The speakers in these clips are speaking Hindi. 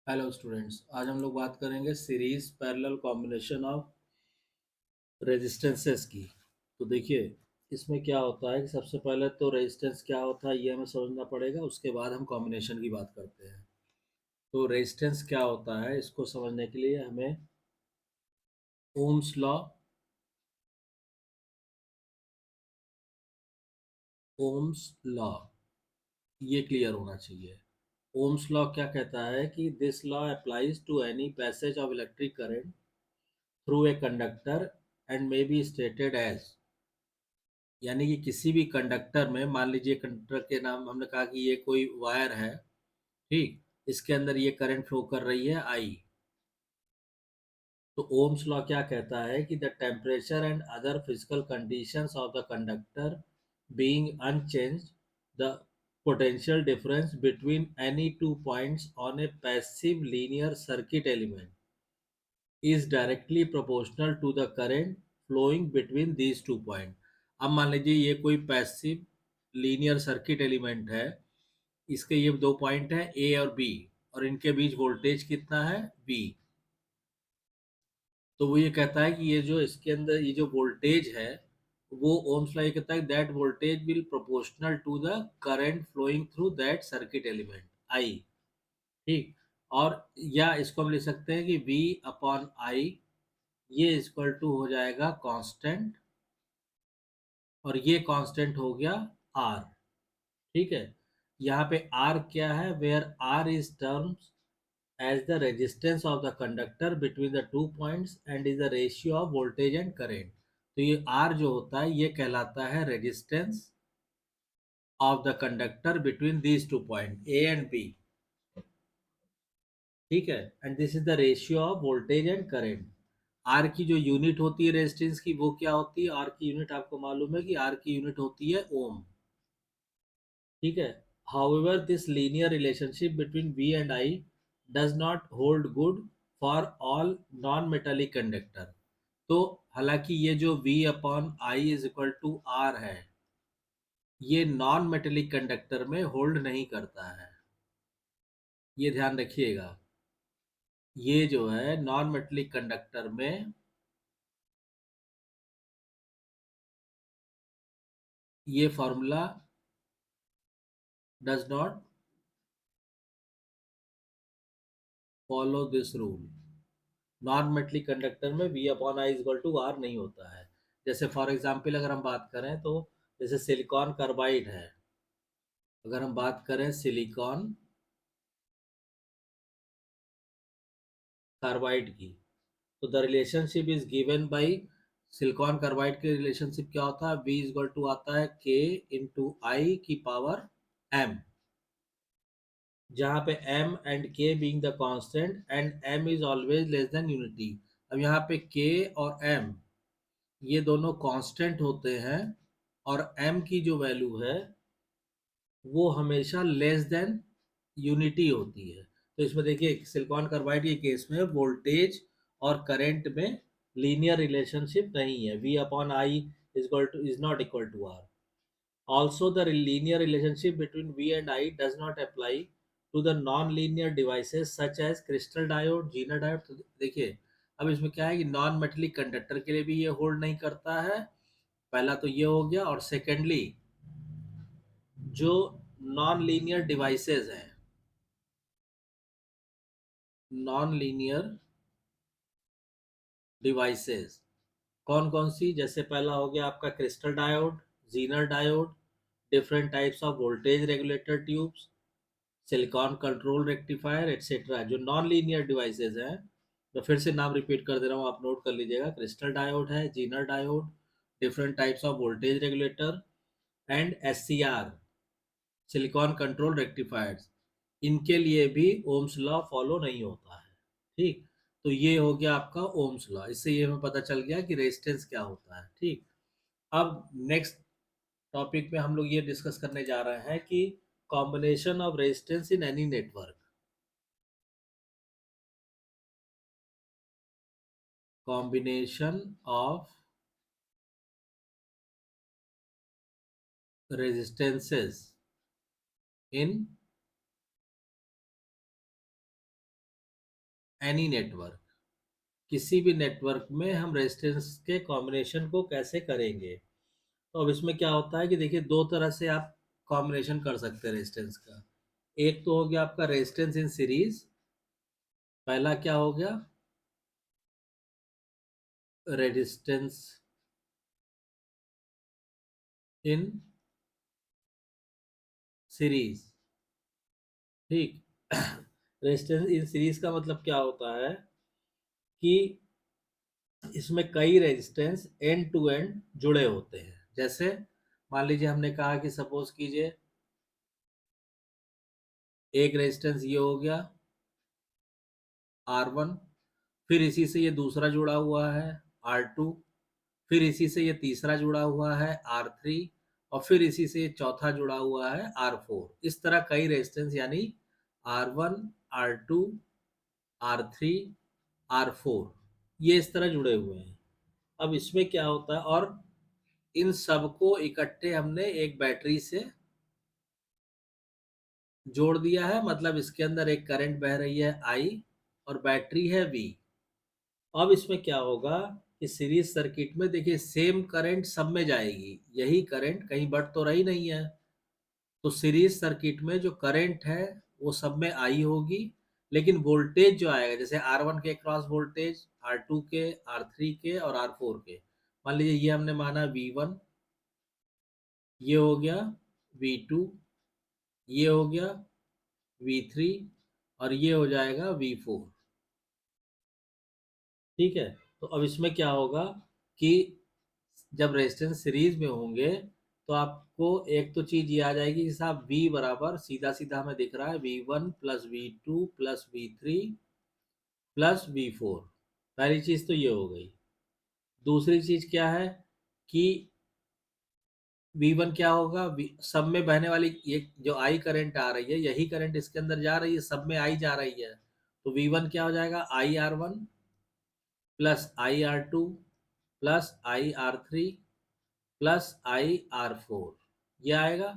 हेलो स्टूडेंट्स, आज हम लोग बात करेंगे series parallel combination of resistances की। तो देखिए, इसमें क्या होता है कि सबसे पहले तो रेजिस्टेंस क्या होता है ये हमें समझना पड़ेगा, उसके बाद हम कॉम्बिनेशन की बात करते हैं। तो रेजिस्टेंस क्या होता है इसको समझने के लिए हमें ओम्स लॉ, ओम्स लॉ ये क्लियर होना चाहिए। ओम्स लॉ क्या कहता है कि this law applies to any passage of electric current through a conductor and may be stated as, यानी कि किसी भी कंडक्टर में, मान लीजिए कंडक्टर के नाम हमने कहा कि ये कोई वायर है, ठीक, इसके अंदर ये करंट फ्लो कर रही है आई। तो ओम्स लॉ क्या कहता है कि the temperature and other physical conditions of the conductor being unchanged, the potential difference between any two points on a passive linear circuit element is directly proportional to the current flowing between these two points। अब मान लीजिए ये कोई पैसिव लीनियर सर्किट एलिमेंट है, इसके ये दो पॉइंट हैं ए और बी, और इनके बीच वोल्टेज कितना है वी। तो वो ये कहता है कि ये जो इसके अंदर ये जो वोल्टेज है, वो ओम्स लॉ ये कहता है that voltage will proportional to the current flowing through that circuit element I. ठीक, और या इसको हम लिख सकते हैं कि वी अपॉन आई, ये इक्वल टू हो जाएगा कांस्टेंट, और ये कांस्टेंट हो गया आर। ठीक है, यहाँ पे आर क्या है, where R is terms as the resistance of the conductor between the two points and is the ratio of voltage and current. तो ये आर जो होता है ये कहलाता है resistance of the conductor between these two point A and B. ठीक है, and this is the ratio of voltage and current. R की जो यूनिट होती है रेजिस्टेंस की वो क्या होती है, आर की यूनिट आपको मालूम है कि आर की यूनिट होती है ओम। ठीक है, however this linear relationship between V and I does not hold good for all non metallic conductor। तो हालांकि ये जो V upon I is equal to R है, ये नॉन मेटेलिक कंडक्टर में होल्ड नहीं करता है, ये ध्यान रखिएगा। ये जो है नॉन मेटेलिक कंडक्टर में ये formula does not follow this rule. Non metallic conductor में V upon I equal to R नहीं होता है। जैसे फॉर एग्जाम्पल अगर हम बात करें तो जैसे सिलिकॉन कार्बाइड है, अगर हम बात करें सिलिकॉन कार्बाइड की, तो the relationship is given by, silicon carbide के रिलेशनशिप क्या होता है, वी इक्वल टू आता है के इंटू आई की पावर एम, जहाँ पे m and k being the constant and m is always less than unity. अब यहाँ पे k और m ये दोनों कांस्टेंट होते हैं, और m की जो वैल्यू है वो हमेशा लेस देन यूनिटी होती है। तो इसमें देखिए सिलिकॉन कार्बाइड के केस में वोल्टेज और करंट में लीनियर रिलेशनशिप नहीं है, v upon I is not equal to R. Also, the linear relationship between V and I does not apply to the non-linear devices such as crystal diode, Zener diode। तो देखिए, अब इसमें क्या है कि नॉन मेटेलिक कंडक्टर के लिए भी ये होल्ड नहीं करता है, पहला तो ये हो गया, और सेकेंडली जो नॉन लीनियर डिवाइसेस हैं, नॉन लीनियर डिवाइसेस कौन कौन सी, जैसे पहला हो गया आपका crystal diode, Zener diode, different types of voltage regulator tubes, silicon control rectifier etcetera. जो नॉन लीनियर डिवाइसेज हैं, मैं फिर से नाम रिपीट कर दे रहा हूँ, आप नोट कर लीजिएगा, क्रिस्टल डायोड है, Zener diode, different types of voltage regulator, and SCR, silicon control rectifiers. इनके लिए भी ओम्स लॉ फॉलो नहीं होता है। ठीक, तो ये हो गया आपका ओम्स लॉ, इससे ये हमें पता चल गया कि रेजिस्टेंस क्या होता है। ठीक, अब नेक्स्ट टॉपिक में हम लोग ये डिस्कस करने जा रहे हैं कि combination of resistance in any network. Combination of resistances in any network, किसी भी नेटवर्क में हम रेजिस्टेंस के कॉम्बिनेशन को कैसे करेंगे। तो अब इसमें क्या होता है कि देखिए दो तरह से आप कॉम्बिनेशन कर सकते हैं रेजिस्टेंस का। एक तो हो गया आपका रेजिस्टेंस इन सीरीज। पहला क्या हो गया, रेजिस्टेंस इन सीरीज। ठीक। रेजिस्टेंस इन सीरीज का मतलब क्या होता है कि इसमें कई रेजिस्टेंस एंड टू एंड जुड़े होते हैं। जैसे मान लीजिए हमने कहा कि सपोज कीजिए एक रेजिस्टेंस ये हो गया R1, फिर इसी से ये दूसरा जुड़ा हुआ है R2, फिर इसी से ये तीसरा जुड़ा हुआ है R3, और फिर इसी से ये चौथा जुड़ा हुआ है R4। इस तरह कई रेजिस्टेंस यानी R1, R2, R3, R4 ये इस तरह जुड़े हुए हैं। अब इसमें क्या होता है, और इन सबको इकट्ठे हमने एक बैटरी से जोड़ दिया है, मतलब इसके अंदर एक करंट बह रही है I और बैटरी है V। अब इसमें क्या होगा कि सीरीज सर्किट में देखिए सेम करंट सब में जाएगी, यही करंट कहीं बढ़ तो रही नहीं है। तो सीरीज सर्किट में जो करंट है वो सब में आई होगी, लेकिन वोल्टेज जो आएगा जैसे R1 के क्रॉस वोल्टेज, R2 के, R3 के और R4 के, मान लीजिए ये हमने माना V1, ये हो गया V2, ये हो गया V3 और ये हो जाएगा V4। ठीक है। तो अब इसमें क्या होगा कि जब रेजिस्टेंस सीरीज में होंगे तो आपको एक तो चीज ये आ जाएगी कि साहब V बराबर सीधा सीधा हमें दिख रहा है V1 plus V2 plus V3 plus V4। पहली चीज तो ये हो गई। दूसरी चीज क्या है कि V1 क्या होगा, सब में बहने वाली ये जो I करंट आ रही है यही करंट इसके अंदर जा रही है, सब में I जा रही है। तो V1 क्या हो जाएगा IR1 plus IR2 plus IR3 plus IR4, ये आएगा।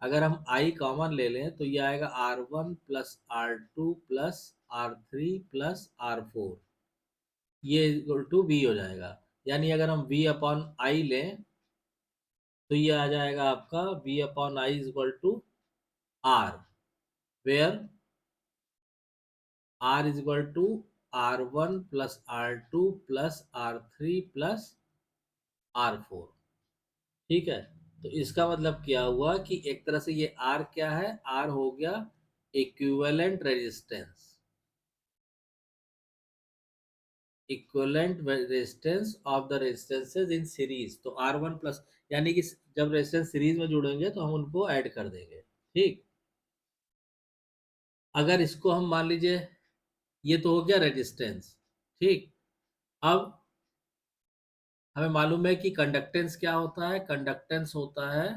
अगर हम I कॉमन ले लें तो ये आएगा R1 plus R2 plus R3 plus R4, ये इक्वल टू V हो जाएगा। यानी अगर हम V अपॉन I लें तो ये आ जाएगा आपका V upon I is equal to R, where R is equal to R1 plus R2 plus R3 plus R4। ठीक है। तो इसका मतलब क्या हुआ कि एक तरह से ये R क्या है, R हो गया equivalent resistance, equivalent resistance of the resistances in series. तो R1 प्लस, यानी कि जब रेजिस्टेंस सीरीज में जुड़ेंगे तो हम उनको ऐड कर देंगे। ठीक। अगर इसको हम मान लीजिए, ये तो हो गया रेजिस्टेंस। ठीक। अब हमें मालूम है कि कंडक्टेंस क्या होता है, कंडक्टेंस होता है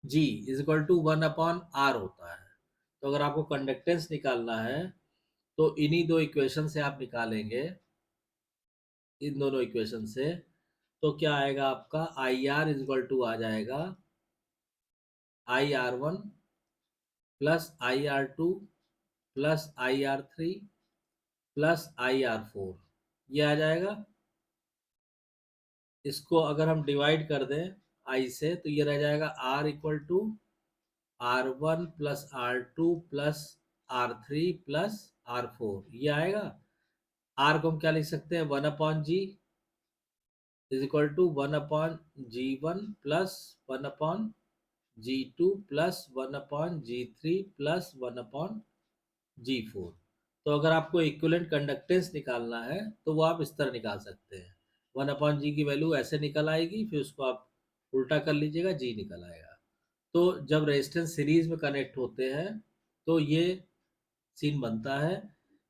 G is equal to 1/R होता है। तो अगर आपको कंडक्टेंस निकालना है तो इन्हीं दो इक्वेशन से आप निकालेंगे, इन दोनों इक्वेशन से। तो क्या आएगा आपका IR इज इक्वल टू आ जाएगा IR1 plus IR2 plus IR3 plus IR4, ये आ जाएगा। इसको अगर हम डिवाइड कर दें I से तो ये रह जाएगा R equal to R1 plus R2 plus R3 plus R4, ये आएगा। R को हम क्या लिख सकते हैं, 1/G is equal to 1/G1 plus 1/G2 plus 1/G3 plus 1/G4। तो अगर आपको इक्विवेलेंट कंडक्टेंस निकालना है तो वो आप इस तरह निकाल सकते हैं। 1/G की वैल्यू ऐसे निकल आएगी, फिर उसको आप उल्टा कर लीजिएगा, G निकल आएगा। तो जब रेजिस्टेंस सीरीज में कनेक्ट होते हैं तो ये सीन बनता है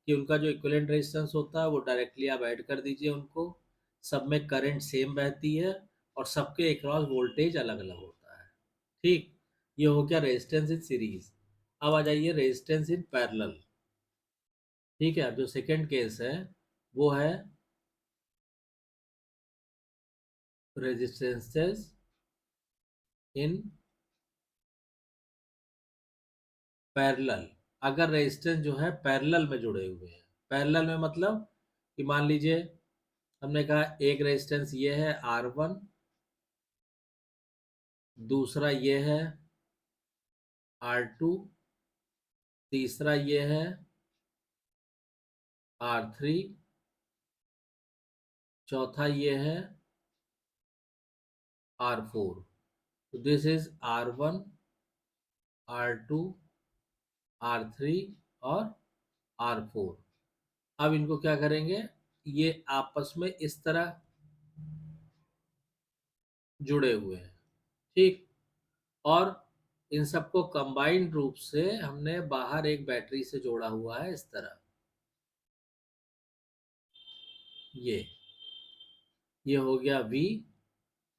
कि उनका जो इक्विवेलेंट रेजिस्टेंस होता है वो डायरेक्टली आप ऐड कर दीजिए उनको, सब में करंट सेम बहती है और सबके अक्रॉस वोल्टेज अलग अलग होता है। ठीक। ये हो गया रेजिस्टेंस इन सीरीज। अब आ जाइए रेजिस्टेंस इन पैरेलल। ठीक है। अब जो सेकेंड केस है वो है रेजिस्टेंसेस इन पैरेलल। अगर रेजिस्टेंस जो है पैरेलल में जुड़े हुए हैं। पैरेलल में मतलब कि मान लीजिए हमने कहा एक रेजिस्टेंस ये है R1, दूसरा ये है R2, तीसरा ये है R3, चौथा ये है R4। तो this is R1, R2, R3 और R4। अब इनको क्या करेंगे, ये आपस में इस तरह जुड़े हुए हैं, ठीक। और इन सबको कंबाइंड रूप से हमने बाहर एक बैटरी से जोड़ा हुआ है इस तरह। ये हो गया V,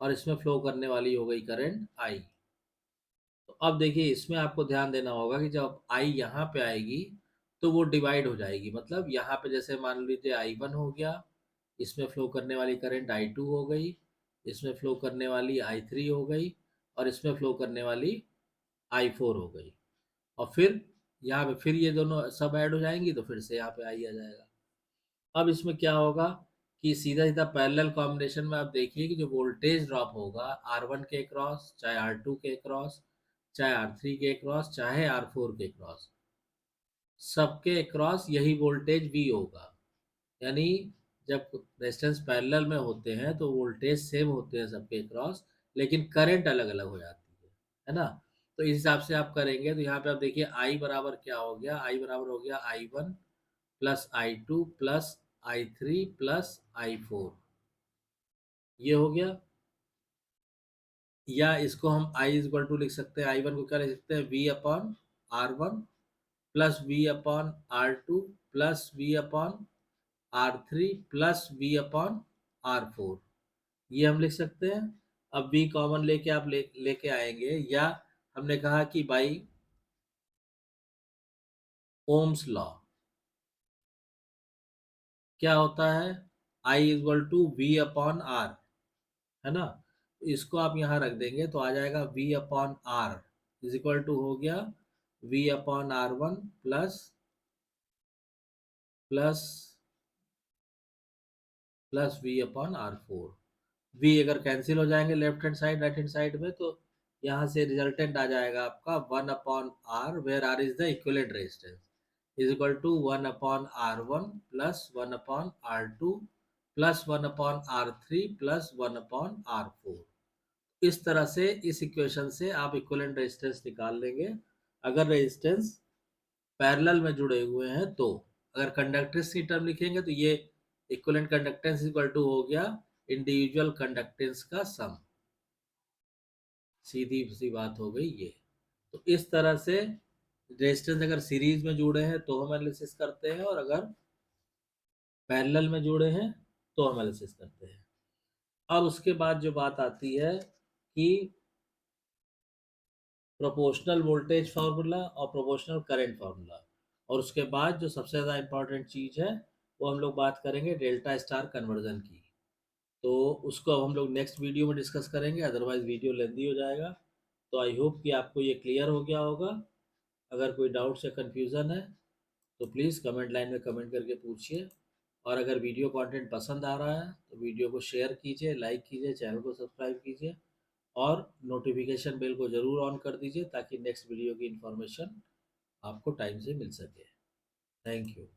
और इसमें फ्लो करने वाली हो गई करंट I। तो अब देखिए इसमें आपको ध्यान देना होगा कि जब I यहाँ पे आएगी तो वो डिवाइड हो जाएगी। मतलब यहाँ पे जैसे मान लीजिए I1 हो गया, इसमें फ्लो करने वाली करंट I2 हो गई, इसमें फ्लो करने वाली I3 हो गई, और इसमें फ्लो करने वाली I4 हो गई। और फिर यहाँ पे फिर ये दोनों सब ऐड हो जाएंगी तो फिर से यहाँ पे I आ जाएगा। अब इसमें क्या होगा कि सीधा सीधा पैरेलल कॉम्बिनेशन में आप देखिए कि जो वोल्टेज ड्रॉप होगा R1 के क्रॉस, चाहे R2 के क्रॉस, चाहे R3 के क्रॉस, चाहे R4 के क्रॉस, सबके क्रॉस यही वोल्टेज V होगा। यानी जब रेजिस्टेंस पैरेलल में होते हैं तो वोल्टेज सेम होते हैं सबके क्रॉस, लेकिन करंट अलग अलग हो जाती है ना। तो इस हिसाब से आप करेंगे तो यहाँ पे आप देखिए I बराबर क्या हो गया, I बराबर हो गया I1 plus I2 plus I3 plus I4। ये हो गया। या इसको हम I इक्वल टू लिख सकते हैं, I1 को क्या लिख सकते हैं, V upon R1 plus V upon R2 plus V upon R3 plus V upon R4। ये हम लिख सकते हैं। अब V कॉमन लेके आप लेके आएंगे, या हमने कहा कि बाई ओम्स लॉ क्या होता है, I equal to V upon R, है ना। तो इसको आप यहाँ रख देंगे तो आ जाएगा V upon R is equal to हो गया V upon R1 plus plus plus V upon R4। V अगर कैंसिल हो जाएंगे left hand side right hand side में, तो यहाँ से रिजल्टेंट आ जाएगा आपका 1 upon R, where R is the equivalent resistance, is equal to 1 upon R1 plus 1 upon R2 plus 1 upon R3 plus 1 upon R4। इस तरह से इस इक्वेशन से आप इक्विवेलेंट रेजिस्टेंस निकाल लेंगे अगर रेजिस्टेंस पैरेलल में जुड़े हुए हैं तो। अगर कंडक्टेंस की टर्म लिखेंगे तो ये इक्विवेलेंट कंडक्टेंस इक्वल टू हो गया इंडिविजुअल कंडक्टेंस का सम। सीधी सी बात हो गई ये। तो इस तरह से रेजिस्टेंस अगर सीरीज में जुड़े हैं तो हम एनालिसिस करते हैं, और अगर पैरेलल में जुड़े हैं तो हम एनालिसिस करते हैं। अब उसके बाद जो बात आती है कि प्रोपोर्शनल वोल्टेज फार्मूला और प्रोपोर्शनल करंट फार्मूला, और उसके बाद जो सबसे ज़्यादा इंपॉर्टेंट चीज़ है वो हम लोग बात करेंगे डेल्टा स्टार कन्वर्जन की। तो उसको अब हम लोग नेक्स्ट वीडियो में डिस्कस करेंगे, अदरवाइज वीडियो लेंदी हो जाएगा। तो आई होप कि आपको ये क्लियर हो गया होगा। अगर कोई डाउट्स या कन्फ्यूज़न है तो प्लीज़ कमेंट लाइन में कमेंट करके पूछिए। और अगर वीडियो कंटेंट पसंद आ रहा है तो वीडियो को शेयर कीजिए, लाइक कीजिए, चैनल को सब्सक्राइब कीजिए, और नोटिफिकेशन बेल को ज़रूर ऑन कर दीजिए ताकि नेक्स्ट वीडियो की इन्फॉर्मेशन आपको टाइम से मिल सके। Thank you.